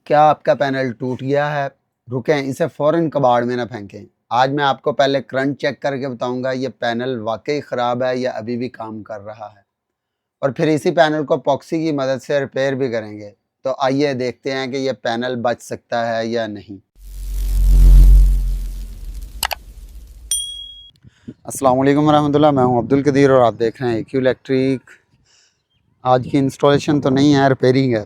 क्या आपका पैनल टूट गया है? रुकें, इसे फ़ौरन कबाड़ में ना फेंकें। आज मैं आपको पहले करंट चेक करके बताऊंगा ये पैनल वाकई ख़राब है या अभी भी काम कर रहा है, और फिर इसी पैनल को पॉक्सी की मदद से रिपेयर भी करेंगे। तो आइए देखते हैं कि ये पैनल बच सकता है या नहीं। अस्सलाम वालेकुम रहमतुल्लाह, मैं हूं अब्दुल कदीर और आप देख रहे हैं AQ इलेक्ट्रिक। आज की इंस्टॉलेशन तो नहीं है, रिपेयरिंग है।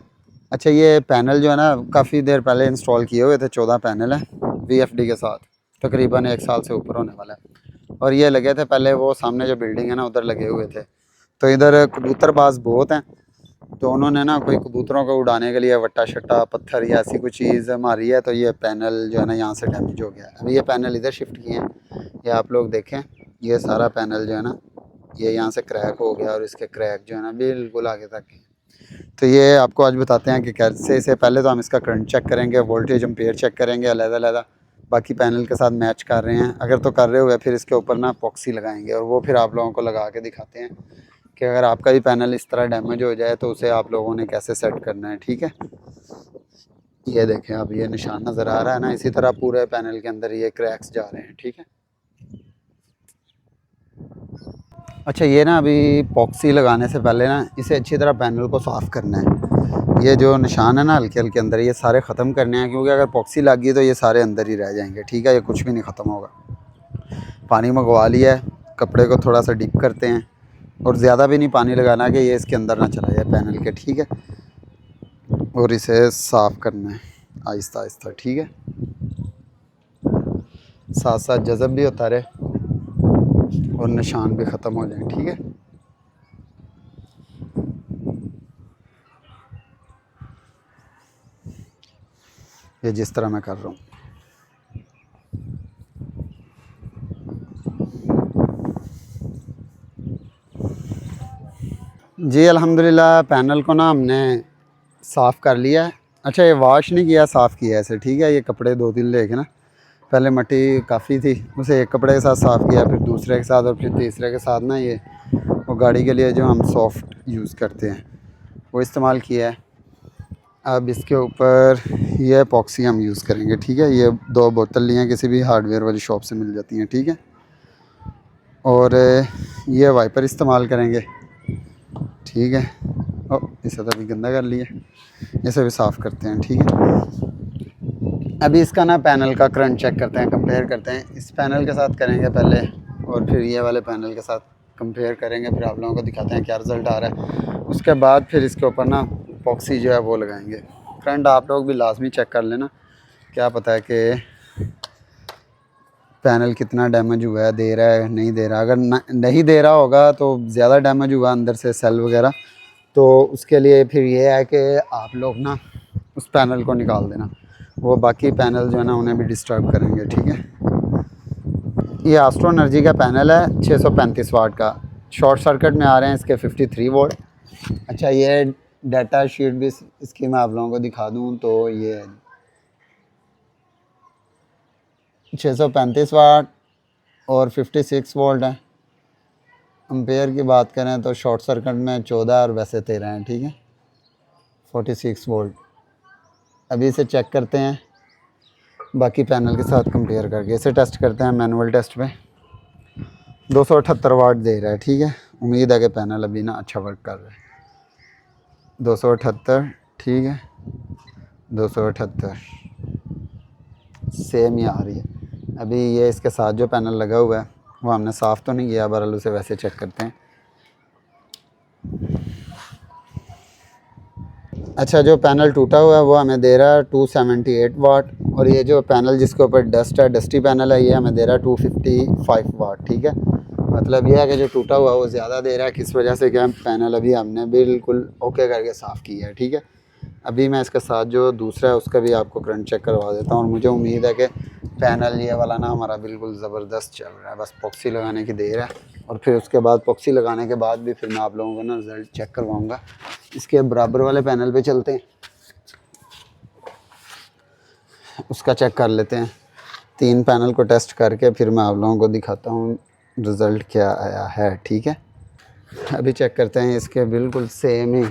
अच्छा, ये पैनल जो है ना काफ़ी देर पहले इंस्टॉल किए हुए थे। 14 पैनल हैं VFD के साथ, तकरीबन 1 साल से ऊपर होने वाला है। और ये लगे थे पहले वो सामने जो बिल्डिंग है ना उधर लगे हुए थे। तो इधर कबूतरबाज बहुत हैं, तो उन्होंने ना कोई कबूतरों को उड़ाने के लिए वट्टा शट्टा पत्थर या ऐसी कुछ चीज़ मारी है, तो ये पैनल जो है ना यहाँ से डैमेज हो गया है। अभी ये पैनल इधर शिफ्ट किए हैं, ये आप लोग देखें, ये सारा पैनल जो है ना ये यहाँ से क्रैक हो गया और इसके क्रैक जो है ना बिल्कुल आगे तक है। तो ये आपको आज बताते हैं कि कैसे। इसे पहले तो हम इसका करंट चेक करेंगे, वोल्टेज एम्पेयर चेक करेंगे अलग-अलग, बाकी पैनल के साथ मैच कर रहे हैं। अगर तो कर रहे हुए फिर इसके ऊपर ना पॉक्सी लगाएंगे और वो फिर आप लोगों को लगा के दिखाते हैं कि अगर आपका भी पैनल इस तरह डैमेज हो जाए तो उसे आप लोगों ने कैसे सेट करना है। ठीक है, ये देखें अब ये निशान नज़र आ रहा है ना, इसी तरह पूरे पैनल के अंदर ये क्रैक्स जा रहे हैं। ठीक है, अच्छा ये ना अभी पॉक्सी लगाने से पहले ना इसे अच्छी तरह पैनल को साफ़ करना है। ये जो निशान है ना हल्के हल्के अंदर, ये सारे ख़त्म करने हैं, क्योंकि अगर पॉक्सी लग गई तो ये सारे अंदर ही रह जाएंगे। ठीक है, ये कुछ भी नहीं ख़त्म होगा। पानी मंगवा लिया है, कपड़े को थोड़ा सा डिप करते हैं और ज़्यादा भी नहीं पानी लगाना कि ये इसके अंदर ना चला जाए पैनल के। ठीक है, और इसे साफ़ करना है आहिस्ता आहिस्ता। ठीक है, साथ साथ जज़ब भी होता रहे और निशान भी ख़त्म हो जाए। ठीक है, ये जिस तरह मैं कर रहा हूँ। जी अल्हम्दुलिल्लाह पैनल को ना हमने साफ़ कर लिया है। अच्छा, ये वॉश नहीं किया, साफ़ किया ऐसे। ठीक है, ये कपड़े 2-3 लेके ना, पहले मिट्टी काफ़ी थी, उसे एक कपड़े के साथ साफ़ किया, फिर दूसरे के साथ और फिर तीसरे के साथ ना ये वो गाड़ी के लिए जो हम सॉफ्ट यूज़ करते हैं वो इस्तेमाल किया है। अब इसके ऊपर ये एपॉक्सी हम यूज़ करेंगे। ठीक है, ये 2 बोतल लिए हैं, किसी भी हार्डवेयर वाली शॉप से मिल जाती हैं। ठीक है, और ये वाइपर इस्तेमाल करेंगे। ठीक है, और इसे तो भी गंदा कर लिया, इसे भी साफ़ करते हैं। ठीक है, अभी इसका ना पैनल का करंट चेक करते हैं, कंपेयर करते हैं। इस पैनल के साथ करेंगे पहले और फिर ये वाले पैनल के साथ कंपेयर करेंगे, फिर आप लोगों को दिखाते हैं क्या रिज़ल्ट आ रहा है। उसके बाद फिर इसके ऊपर ना पॉक्सी जो है वो लगाएंगे। करंट आप लोग भी लाजमी चेक कर लेना, क्या पता है कि पैनल कितना डैमेज हुआ है, दे रहा है नहीं दे रहा। अगर नहीं दे रहा होगा तो ज़्यादा डैमेज हुआ अंदर से सेल वगैरह, तो उसके लिए फिर ये है कि आप लोग ना उस पैनल को निकाल देना, वो बाकी पैनल जो है ना उन्हें भी डिस्टर्ब करेंगे। ठीक है, ये एस्ट्रो एनर्जी का पैनल है 635 वाट का। शॉर्ट सर्किट में आ रहे हैं इसके 53 वोल्ट। अच्छा, ये डाटा शीट भी इसकी मैं आप लोगों को दिखा दूँ तो ये 635 वाट और 56 वोल्ट है। एम्पेयर की बात करें तो शॉर्ट सर्किट में 14 और वैसे 13 हैं। ठीक है, 46 वोल्ट। अभी इसे चेक करते हैं बाकी पैनल के साथ कंपेयर करके। इसे टेस्ट करते हैं मैनुअल टेस्ट पे। 278 वाट दे रहा है। ठीक है, उम्मीद है कि पैनल अभी ना अच्छा वर्क कर रहा है। 278, ठीक है, 278 सेम ही आ रही है। अभी ये इसके साथ जो पैनल लगा हुआ है वो हमने साफ़ तो नहीं किया, बहरहाल उसे वैसे चेक करते हैं। अच्छा, जो पैनल टूटा हुआ है वो हमें दे रहा है 278 वाट, और ये जो पैनल जिसके ऊपर डस्ट है, डस्टी पैनल है, ये हमें दे रहा है 255 वाट। ठीक है, मतलब ये है कि जो टूटा हुआ है वो ज़्यादा दे रहा है। किस वजह से, क्या पैनल अभी हमने बिल्कुल ओके करके साफ़ किया है। ठीक है, अभी मैं इसके साथ जो दूसरा है उसका भी आपको करंट चेक करवा देता हूँ, और मुझे उम्मीद है कि पैनल ये वाला ना हमारा बिल्कुल ज़बरदस्त चल रहा है। बस पॉक्सी लगाने की देर है, और फिर उसके बाद पॉक्सी लगाने के बाद भी फिर मैं आप लोगों को ना रिज़ल्ट चेक करवाऊँगा। इसके बराबर वाले पैनल पे चलते हैं, उसका चेक कर लेते हैं। 3 पैनल को टेस्ट करके फिर मैं आप लोगों को दिखाता हूँ रिज़ल्ट क्या आया है। ठीक है, अभी चेक करते हैं इसके बिल्कुल सेम ही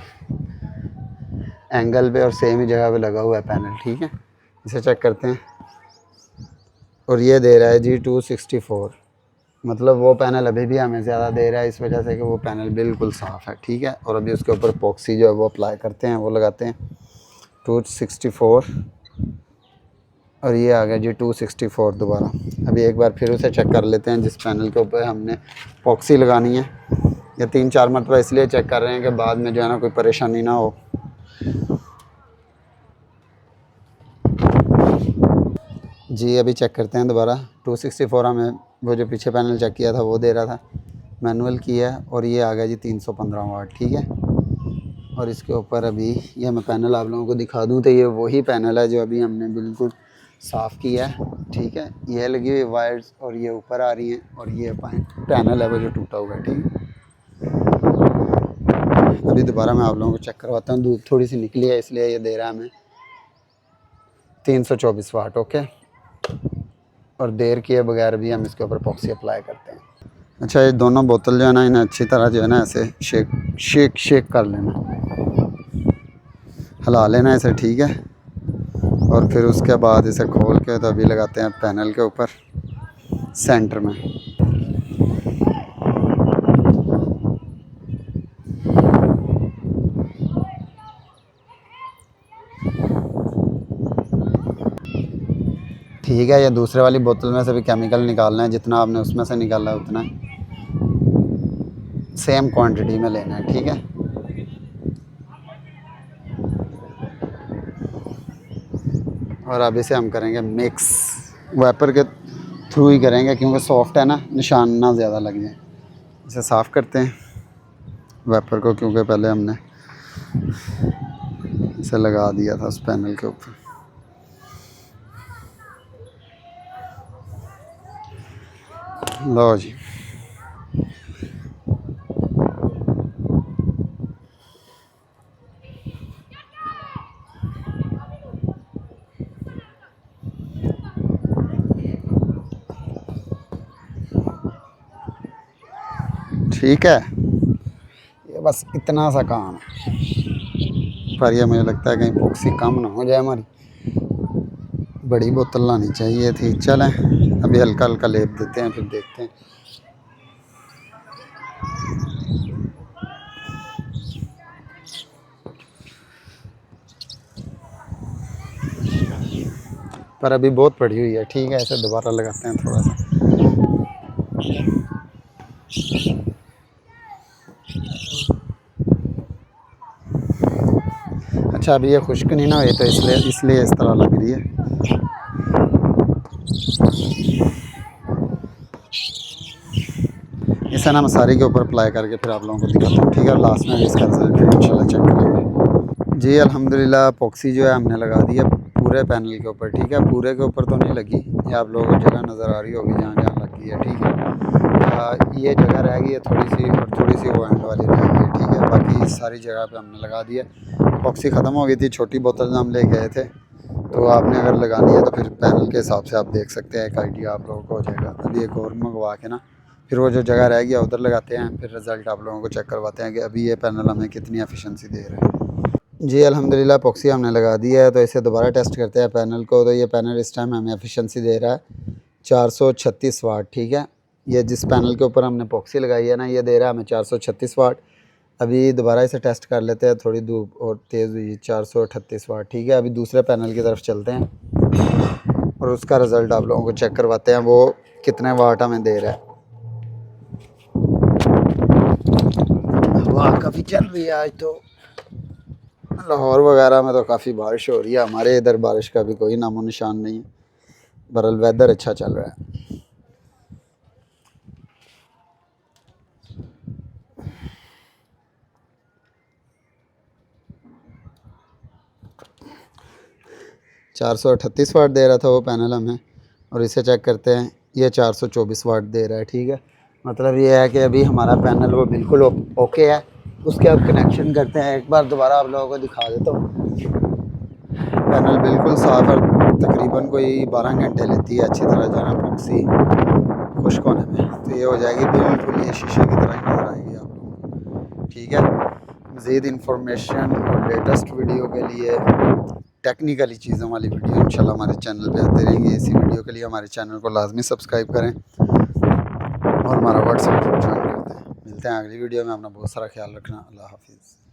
एंगल पे और सेम ही जगह पे लगा हुआ है पैनल, ठीक है। इसे चेक करते हैं और ये दे रहा है जी 264, मतलब वो पैनल अभी भी हमें ज़्यादा दे रहा है इस वजह से कि वो पैनल बिल्कुल साफ़ है, ठीक है। और अभी उसके ऊपर पॉक्सी जो है वो अप्लाई करते हैं, वो लगाते हैं 264 और ये आ गया जी 264 दोबारा। अभी एक बार फिर उसे चेक कर लेते हैं जिस पैनल के ऊपर हमने पॉक्सी लगानी है। ये 3-4 मरतबा इसलिए चेक कर रहे हैं कि बाद में जो है ना कोई परेशानी ना हो। जी अभी चेक करते हैं दोबारा। 264 हमें वो जो पीछे पैनल चेक किया था वो दे रहा था, मैनुअल किया है और ये आ गया जी 315 वाट, ठीक है। और इसके ऊपर अभी ये मैं पैनल आप लोगों को दिखा दूं तो ये वही पैनल है जो अभी हमने बिल्कुल साफ़ किया है, ठीक है। ये लगी हुई वायर्स और ये ऊपर आ रही हैं और ये पैनल है वो जो टूटा हुआ है, ठीक है। अभी दोबारा मैं आप लोगों को चेक करवाता हूँ। धूप थोड़ी सी निकली है इसलिए ये दे रहा है हमें 324 वाट, ओके। और देर किए बगैर भी हम इसके ऊपर पॉक्सी अप्लाई करते हैं। अच्छा, ये दोनों बोतल जो है ना इन्हें अच्छी तरह जो है ना ऐसे शेक कर लेना, हिला लेना इसे, ठीक है। और फिर उसके बाद इसे खोल के तो अभी लगाते हैं पैनल के ऊपर सेंटर में। ठीक है, ये दूसरे वाली बोतल में से भी केमिकल निकालना है, जितना आपने उसमें से निकाला है उतना सेम क्वांटिटी में लेना है, ठीक है। और अब इसे हम करेंगे मिक्स, वाइपर के थ्रू ही करेंगे क्योंकि सॉफ्ट है ना, निशान ना ज़्यादा लग जाए। इसे साफ़ करते हैं वाइपर को, क्योंकि पहले हमने इसे लगा दिया था उस पैनल के ऊपर। लो जी, ठीक है। ये बस इतना सा काम है, पर ये मुझे लगता है कहीं पॉक्सी कम ना हो जाए हमारी। बड़ी बोतल लानी चाहिए थी। चलें अभी हल्का हल्का लेप देते हैं, फिर देखते हैं। पर अभी बहुत पड़ी हुई है, ठीक है। ऐसे दोबारा लगाते हैं थोड़ा सा। अच्छा, अभी ये खुश्क नहीं ना हुई तो इसलिए इस तरह लग रही है। इसे ना मसारी के ऊपर अप्लाई करके फिर आप लोगों को दिखाता हूँ, ठीक है। लास्ट में इसका रिजल्ट फिर इंशाल्लाह चेक करेंगे। जी अल्हम्दुलिल्लाह पॉक्सी जो है हमने लगा दी है पूरे पैनल के ऊपर, ठीक है। पूरे के ऊपर तो नहीं लगी, ये आप लोगों को जगह नज़र आ रही होगी जहाँ जहाँ लगी है, ठीक है। ये जगह रह गई है थोड़ी सी, और थोड़ी सी वो एंड वाली रह गई है, ठीक है। बाकी सारी जगह पे हमने लगा दी है। पॉक्सी ख़त्म हो गई थी, छोटी बोतल हम ले गए थे, तो आपने अगर लगानी है तो फिर पैनल के हिसाब से आप देख सकते हैं, एक आइडिया आप लोगों को हो जाएगा। अभी एक और मंगवा के ना फिर वो जो जगह रह गया उधर लगाते हैं, फिर रिज़ल्ट आप लोगों को चेक करवाते हैं कि अभी ये पैनल हमें कितनी एफिशिएंसी दे रहा है। जी अल्हम्दुलिल्लाह पॉक्सी हमने लगा दी है, तो इसे दोबारा टेस्ट करते हैं पैनल को। तो ये पैनल इस टाइम हमें एफिशिएंसी दे रहा है 436 वाट, ठीक है। ये जिस पैनल के ऊपर हमने पॉक्सी लगाई है ना, ये दे रहा है हमें 436 वाट। अभी दोबारा इसे टेस्ट कर लेते हैं, थोड़ी धूप और तेज़ हुई, 438 वाट, ठीक है। अभी दूसरे पैनल की तरफ चलते हैं और उसका रिज़ल्ट आप लोगों को चेक करवाते हैं वो कितने वाट हमें दे रहा है। हवा काफ़ी चल रही है आज, तो लाहौर वगैरह में तो काफ़ी बारिश हो रही है, हमारे इधर बारिश का भी कोई नामो निशान नहीं है। बहरहाल वेदर अच्छा चल रहा है। 438 वाट दे रहा था वो पैनल हमें, और इसे चेक करते हैं ये 424 वाट दे रहा है, ठीक है। मतलब ये है कि अभी हमारा पैनल वो बिल्कुल ओके है। उसके अब कनेक्शन करते हैं, एक बार दोबारा आप लोगों को दिखा देता हूँ। पैनल बिल्कुल साफ़ है, तकरीबन कोई 12 घंटे लेती है अच्छी तरह जो है ना पॉक्सी खुश्क होने में। तो ये हो जाएगी बिल्कुल, ये शीशे की तरह ही नज़र आएगी आप लोगों को, ठीक है। मज़ीद इंफॉर्मेशन और लेटेस्ट वीडियो के लिए टेक्निकली चीज़ों वाली वीडियो इंशाल्लाह हमारे चैनल पे आते रहेंगे। इसी वीडियो के लिए हमारे चैनल को लाजमी सब्सक्राइब करें और हमारा व्हाट्सएप ग्रुप ज्वाइन करते हैं। मिलते हैं अगली वीडियो में। अपना बहुत सारा ख्याल रखना। अल्लाह हाफिज़।